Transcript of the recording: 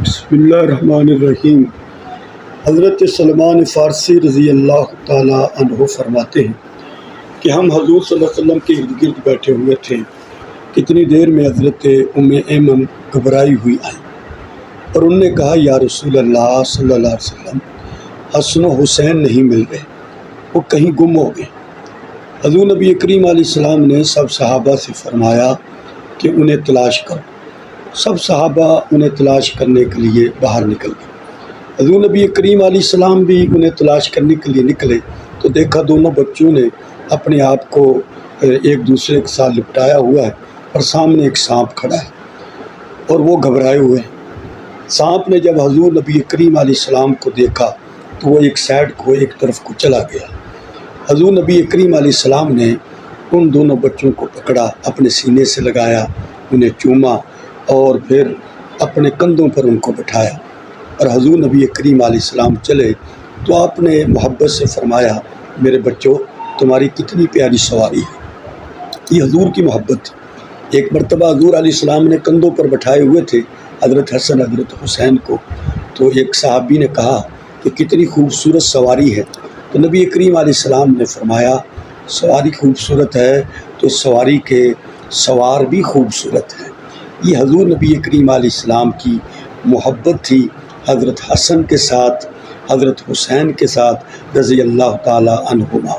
بسم اللہ الرحمن الرحیم۔ حضرت سلمان فارسی رضی اللہ تعالیٰ عنہ فرماتے ہیں کہ ہم حضور صلی اللہ علیہ وسلم کے ارد گرد بیٹھے ہوئے تھے۔ کتنی دیر میں حضرت ام ایمن گھبرائی ہوئی آئیں اور انہوں نے کہا، یا رسول اللہ صلی اللہ علیہ وسلم، حسن و حسین نہیں مل رہے، وہ کہیں گم ہو گئے۔ حضور نبی کریم علیہ السلام نے سب صحابہ سے فرمایا کہ انہیں تلاش کرو۔ سب صحابہ انہیں تلاش کرنے کے لیے باہر نکل گئے۔ حضور نبی کریم علیہ السلام بھی انہیں تلاش کرنے کے لیے نکلے تو دیکھا دونوں بچوں نے اپنے آپ کو ایک دوسرے کے ساتھ لپٹایا ہوا ہے اور سامنے ایک سانپ کھڑا ہے اور وہ گھبرائے ہوئے ہیں۔ سانپ نے جب حضور نبی کریم علیہ السلام کو دیکھا تو وہ ایک سائڈ کو ایک طرف کو چلا گیا۔ حضور نبی کریم علیہ السلام نے ان دونوں بچوں کو پکڑا، اپنے سینے سے لگایا، انہیں چوما اور پھر اپنے کندھوں پر ان کو بٹھایا اور حضور نبی کریم علیہ السلام چلے تو آپ نے محبت سے فرمایا، میرے بچوں، تمہاری کتنی پیاری سواری ہے۔ یہ حضور کی محبت تھی۔ ایک مرتبہ حضور علیہ السلام نے کندھوں پر بٹھائے ہوئے تھے حضرت حسن حضرت حسین کو، تو ایک صحابی نے کہا کہ کتنی خوبصورت سواری ہے، تو نبی کریم علیہ السلام نے فرمایا، سواری خوبصورت ہے تو سواری کے سوار بھی خوبصورت ہے۔ یہ حضور نبی کریم علیہ السلام کی محبت تھی حضرت حسن کے ساتھ، حضرت حسین کے ساتھ رضی اللہ تعالی عنہما۔